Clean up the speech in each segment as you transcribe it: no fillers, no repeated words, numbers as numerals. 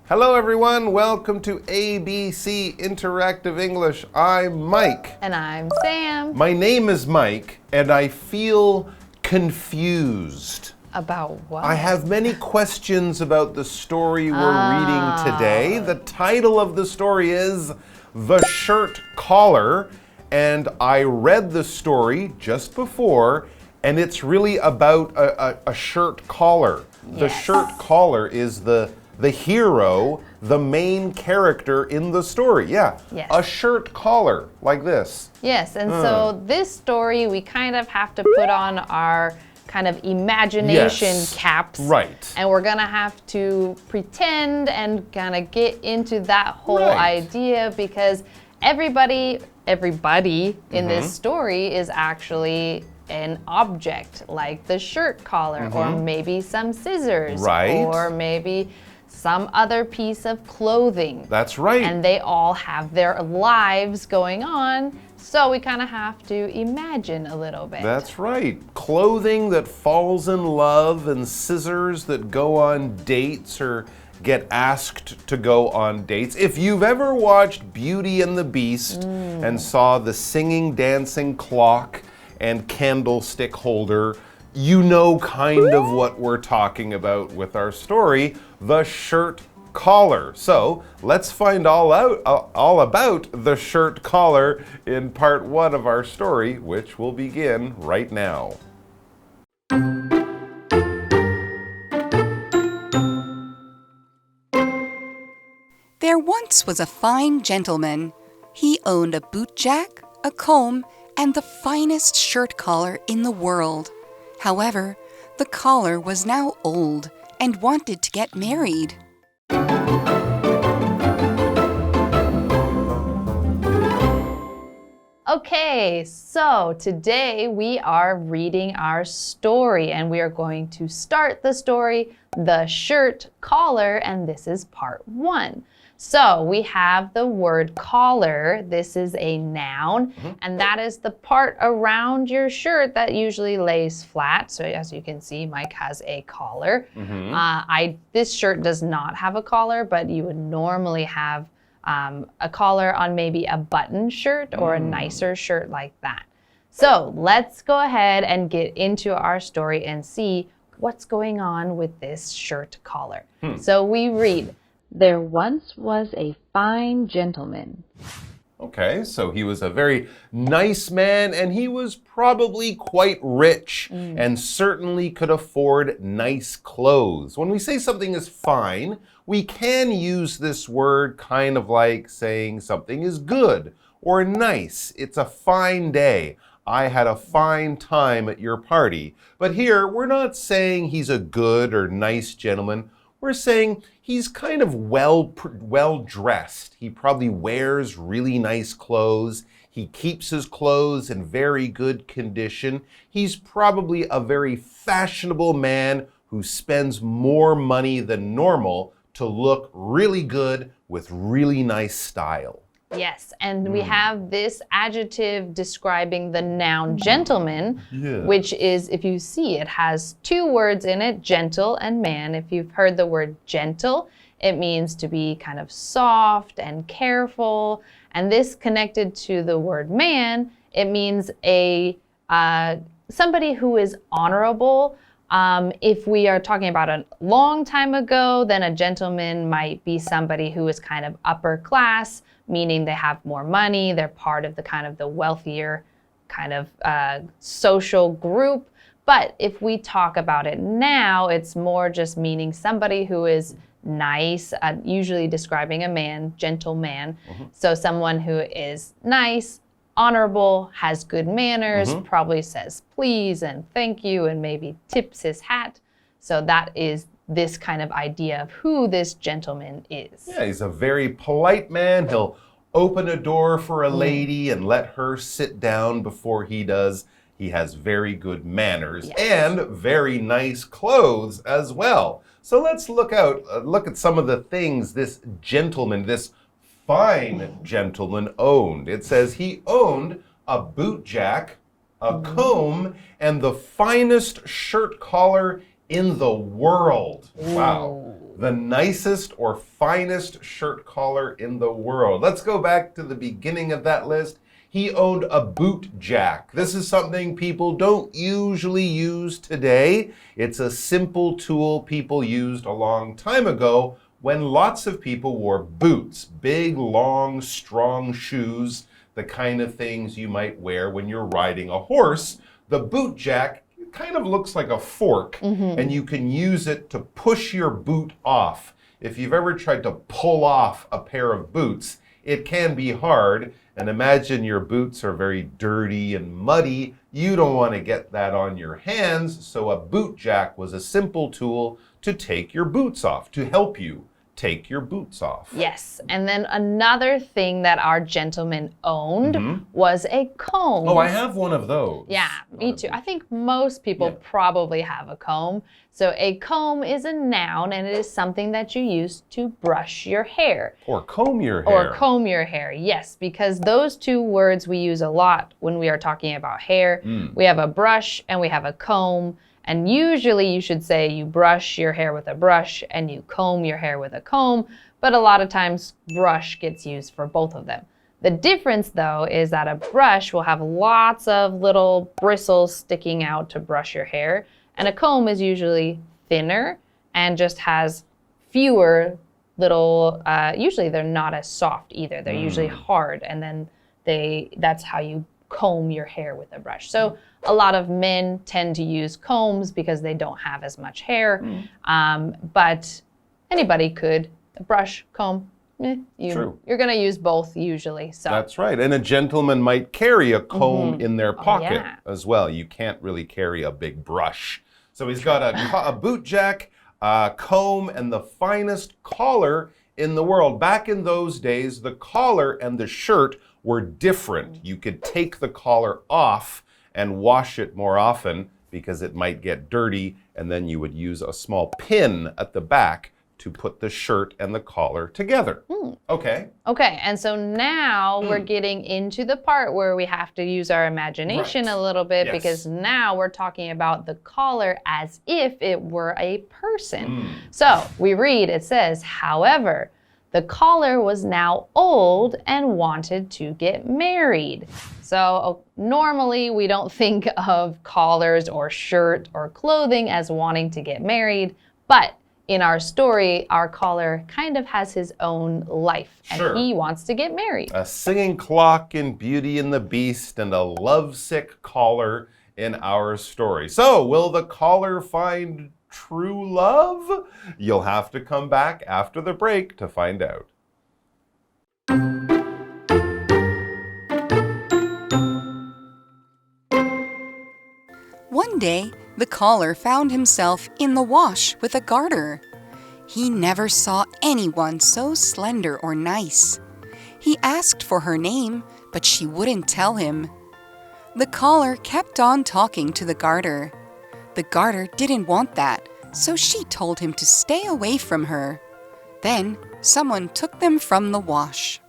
Hello everyone, welcome to ABC Interactive English. I'm Mike. And I'm Sam. My name is Mike, and I feel confused. About what? I have many questions about the story we're reading today. The title of the story is The Shirt Collar, and I read the story just before, and it's really about a shirt collar. Yes. The shirt collar is the hero, the main character in the story. Yeah, yes. A shirt collar like this. Yes, and so this story, we kind of have to put on our kind of imagination caps. Right. And we're going to have to pretend and kind of get into that whole idea because everybody in this story is actually an object, like the shirt collar, or maybe some scissors, or maybe some other piece of clothing. That's right. And they all have their lives going on, so we kind of have to imagine a little bit. That's right. Clothing that falls in love and scissors that go on dates or get asked to go on dates. If you've ever watched Beauty and the Beast and saw the singing, dancing clock and candlestick holder, you know kind of what we're talking about with our story, the shirt collar. So let's find all about the shirt collar in part 1 of our story, which will begin right now. There once was a fine gentleman. He owned a bootjack, a comb, and the finest shirt collar in the world. However, the collar was now old and wanted to get married. Okay, so today we are reading our story and we are going to start the story, The Shirt Collar, and this is part 1. So we have the word collar. This is a noun, and that is the part around your shirt that usually lays flat. So as you can see, Mike has a collar. This shirt does not have a collar, but you would normally have a collar on maybe a button shirt or a nicer shirt like that. So let's go ahead and get into our story and see what's going on with this shirt collar. So we read, there once was a fine gentleman. Okay, so he was a very nice man, and he was probably quite rich and certainly could afford nice clothes. When we say something is fine, we can use this word kind of like saying something is good or nice. It's a fine day. I had a fine time at your party. But here, we're not saying he's a good or nice gentleman. We're saying he's kind of well dressed. He probably wears really nice clothes. He keeps his clothes in very good condition. He's probably a very fashionable man who spends more money than normal to look really good with really nice style. Yes, and we have this adjective describing the noun gentleman, which is, if you see, it has 2 words in it, gentle and man. If you've heard the word gentle, it means to be kind of soft and careful. And this connected to the word man, it means somebody who is honorable. If we are talking about a long time ago, then a gentleman might be somebody who is kind of upper class, meaning they have more money, they're part of the kind of the wealthier kind of social group. But if we talk about it now, it's more just meaning somebody who is nice, usually describing a man, gentleman. So someone who is nice, honorable, has good manners, probably says please and thank you and maybe tips his hat. So that is this kind of idea of who this gentleman is. Yeah, he's a very polite man. He'll open a door for a lady and let her sit down before he does. He has very good manners and very nice clothes as well. So let's look at some of the things this gentleman, this fine gentleman owned. It says he owned a bootjack, a comb, and the finest shirt collar in the world. Wow. The nicest or finest shirt collar in the world. Let's go back to the beginning of that list. He owned a boot jack. This is something people don't usually use today. It's a simple tool people used a long time ago when lots of people wore boots, big, long, strong shoes, the kind of things you might wear when you're riding a horse. The boot jack kind of looks like a fork, and you can use it to push your boot off. If you've ever tried to pull off a pair of boots, it can be hard. And imagine your boots are very dirty and muddy. You don't want to get that on your hands, so a boot jack was a simple tool to take your boots off, to help you take your boots off. Yes, and then another thing that our gentleman owned was a comb. Oh, I have one of those. Yeah, me too. I think most people probably have a comb. So a comb is a noun, and it is something that you use to brush your hair. Or comb your hair. Or comb your hair, yes, because those two words we use a lot when we are talking about hair. We have a brush and we have a comb. And usually you should say you brush your hair with a brush and you comb your hair with a comb, but a lot of times brush gets used for both of them. The difference though is that a brush will have lots of little bristles sticking out to brush your hair, and a comb is usually thinner and just has fewer little, usually they're not as soft either. They're usually hard, and then that's how you comb your hair with a brush. So a lot of men tend to use combs because they don't have as much hair, but anybody could. A brush, comb, you're going to use both usually. So. That's right. And a gentleman might carry a comb in their pocket as well. You can't really carry a big brush. So he's got a boot jack, a comb, and the finest collar in the world. Back in those days, the collar and the shirt were different. You could take the collar off and wash it more often because it might get dirty, and then you would use a small pin at the back to put the shirt and the collar together. Okay. Okay, and so now we're getting into the part where we have to use our imagination a little bit, because now we're talking about the collar as if it were a person. So we read, it says, however, the caller was now old and wanted to get married. So normally we don't think of collars or shirt or clothing as wanting to get married, but in our story, our caller kind of has his own life, and he wants to get married. A singing clock in Beauty and the Beast and a lovesick caller in our story. So, will the caller find true love? You'll have to come back after the break to find out. One day, the caller found himself in the wash with a garter. He never saw anyone so slender or nice. He asked for her name, but she wouldn't tell him. The caller kept on talking to the garter. The garter didn't want that, so she told him to stay away from her. Then, someone took them from the wash.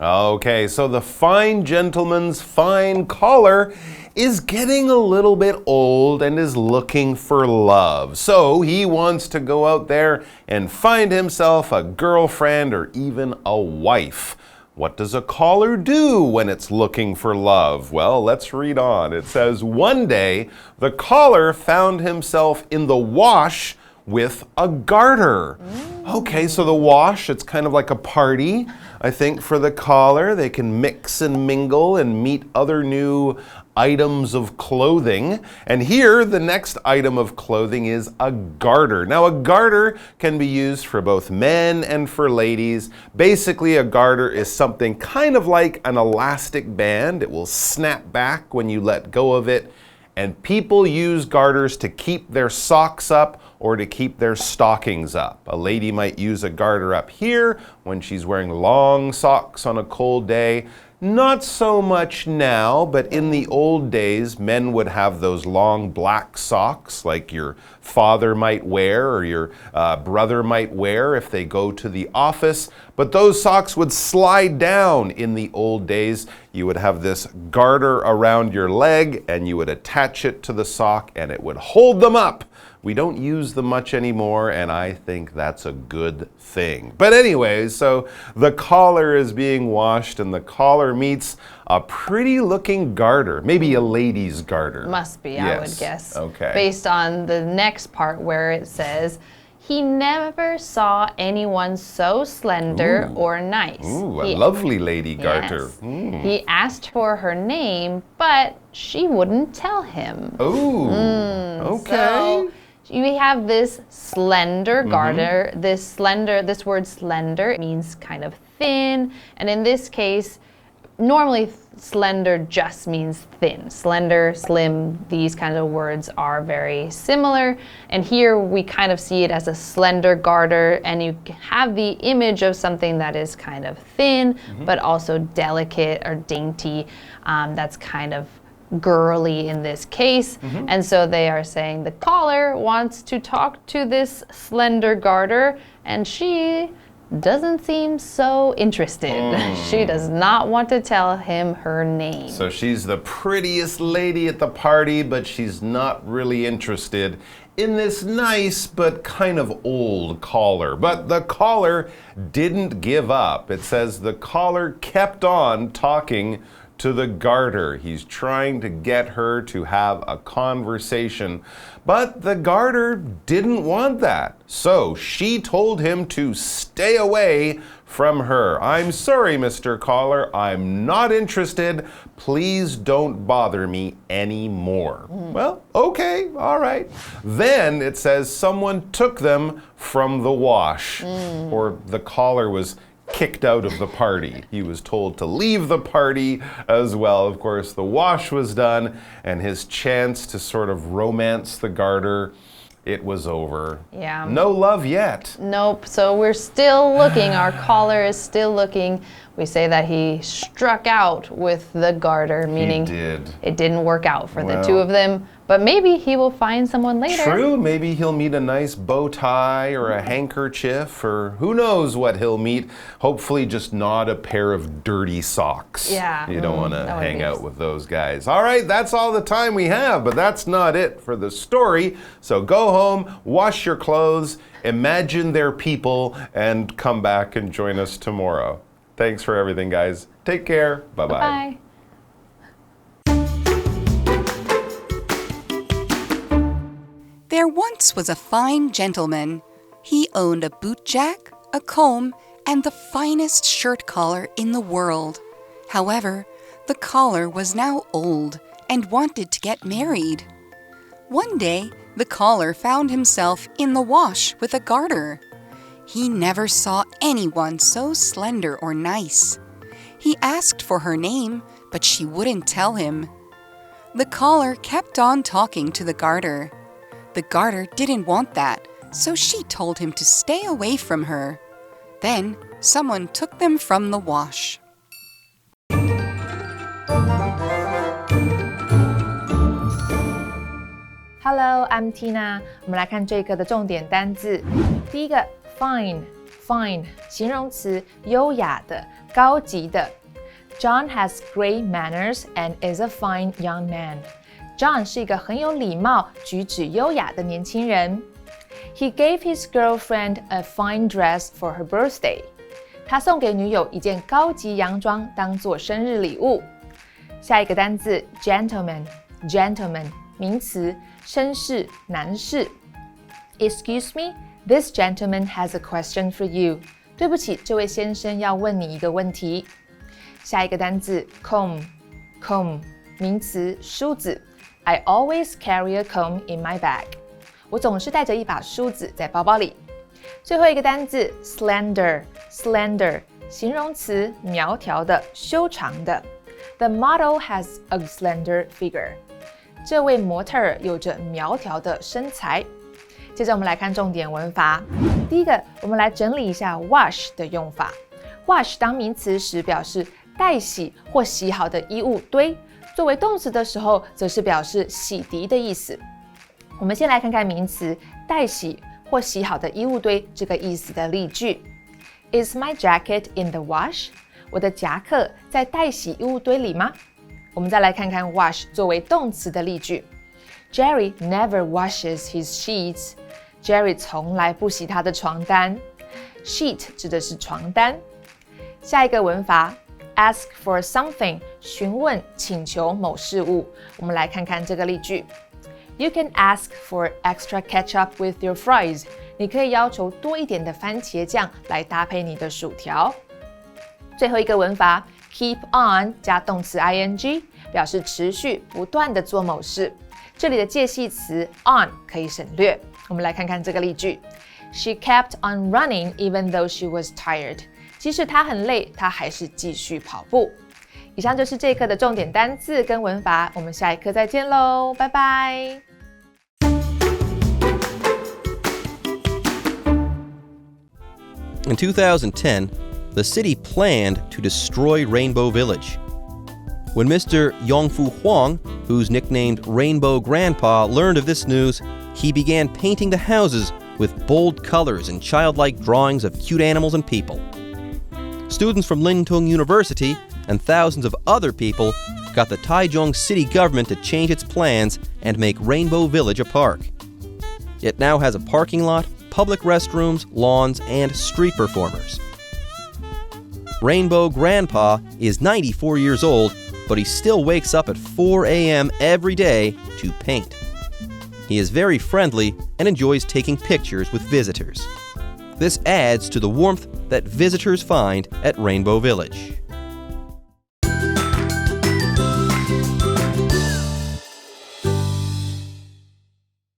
Okay, so the fine gentleman's fine caller is getting a little bit old and is looking for love. So he wants to go out there and find himself a girlfriend or even a wife. What does a caller do when it's looking for love? Well, let's read on. It says, one day, the caller found himself in the wash with a garter. Okay, so the wash, it's kind of like a party, I think, for the caller. They can mix and mingle and meet other new items of clothing. And here, the next item of clothing is a garter. Now, a garter can be used for both men and for ladies. Basically, a garter is something kind of like an elastic band. It will snap back when you let go of it. And people use garters to keep their socks up or to keep their stockings up. A lady might use a garter up here when she's wearing long socks on a cold day. Not so much now, but in the old days, men would have those long black socks like your father might wear or your brother might wear if they go to the office. But those socks would slide down in the old days. You would have this garter around your leg and you would attach it to the sock and it would hold them up. We don't use them much anymore, and I think that's a good thing. But anyway, so the collar is being washed, and the collar meets a pretty-looking garter, maybe a lady's garter. Must be, yes. I would guess. Okay. Based on the next part where it says, he never saw anyone so slender or nice. Ooh, a lovely lady garter. Yes. He asked for her name, but she wouldn't tell him. Ooh, okay. So, we have this slender garter. This word slender means kind of thin. And in this case, normally slender just means thin. Slender, slim, these kinds of words are very similar. And here we kind of see it as a slender garter. And you have the image of something that is kind of thin, but also delicate or dainty. That's kind of girly in this case. And so they are saying the caller wants to talk to this slender garter and she doesn't seem so interested. She does not want to tell him her name. So she's the prettiest lady at the party, but she's not really interested in this nice but kind of old caller. But the caller didn't give up. It says the caller kept on talking to the garter. He's trying to get her to have a conversation. But the garter didn't want that. So she told him to stay away from her. I'm sorry, Mr. Caller. I'm not interested. Please don't bother me anymore. Well, okay, all right. Then it says someone took them from the wash. Or the caller was kicked out of the party. He was told to leave the party as well. Of course, the wash was done, and his chance to sort of romance the garter, it was over. Yeah. No love yet. Nope. So we're still looking. Our caller is still looking. We say that he struck out with the garter, meaning it didn't work out for the two of them. But maybe he will find someone later. True. Maybe he'll meet a nice bow tie or a handkerchief, or who knows what he'll meet. Hopefully just not a pair of dirty socks. Yeah. You don't want to hang out with those guys. All right, that's all the time we have, but that's not it for the story. So go home, wash your clothes, imagine they're people, and come back and join us tomorrow. Thanks for everything, guys. Take care. Bye-bye. Bye. There once was a fine gentleman. He owned a bootjack, a comb, and the finest shirt collar in the world. However, the collar was now old and wanted to get married. One day, the collar found himself in the wash with a garter. He never saw anyone so slender or nice. He asked for her name, but she wouldn't tell him. The collar kept on talking to the garter. The garter didn't want that, so she told him to stay away from her. Then, someone took them from the wash. Hello, I'm Tina. 我们来看这一课的重点单字。第一个 fine 形容词，优雅的、高级的。John has great manners and is a fine young man. John 是一个很有礼貌、举止优雅的年轻人。He gave his girlfriend a fine dress for her birthday. 他送给女友一件高级洋装当做生日礼物。下一个单字 gentleman 名词，绅士、男士。Excuse me, this gentleman has a question for you. 对不起，这位先生要问你一个问题。下一个单字 comb 名词，梳子。I always carry a comb in my bag. 我总是带着一把梳子在包包里。最后一个单字 slender 形容词，苗条的、修长的。The model has a slender figure. 这位模特儿有着苗条的身材。接着我们来看重点文法。第一个，我们来整理一下 wash 的用法。wash 当名词时表示待洗或洗好的衣物堆，作为动词的时候，则是表示洗涤的意思。我们先来看看名词待洗或洗好的衣物堆这个意思的例句。Is my jacket in the wash？ 我的夹克在待洗衣物堆里吗？我们再来看看 wash 作为动词的例句。Jerry never washes his sheets. Jerry 从来不洗他的床单。Sheet 指的是床单。下一个文法 ask for something 询问请求某事物。我们来看看这个例句。You can ask for extra ketchup with your fries. 你可以要求多一点的番茄酱来搭配你的薯条。最后一个文法 keep on 加动词 ing 表示持续不断的做某事。这里的介系词 on 可以省略。我们来看看这个例句。She kept on running even though she was tired. 即使她很累，她还是继续跑步。以上就是这一课的重点单字跟文法，我们下一课再见喽，拜拜。In 2010, the city planned to destroy Rainbow Village. When Mr. Yongfu Huang, who's nicknamed Rainbow Grandpa, learned of this news, he began painting the houses with bold colors and childlike drawings of cute animals and people. Students from Lintung University and thousands of other people got the Taichung city government to change its plans and make Rainbow Village a park. It now has a parking lot, public restrooms, lawns, and street performers. Rainbow Grandpa is 94 years old, but he still wakes up at 4 a.m. every day to paint. He is very friendly and enjoys taking pictures with visitors. This adds to the warmth that visitors find at Rainbow Village.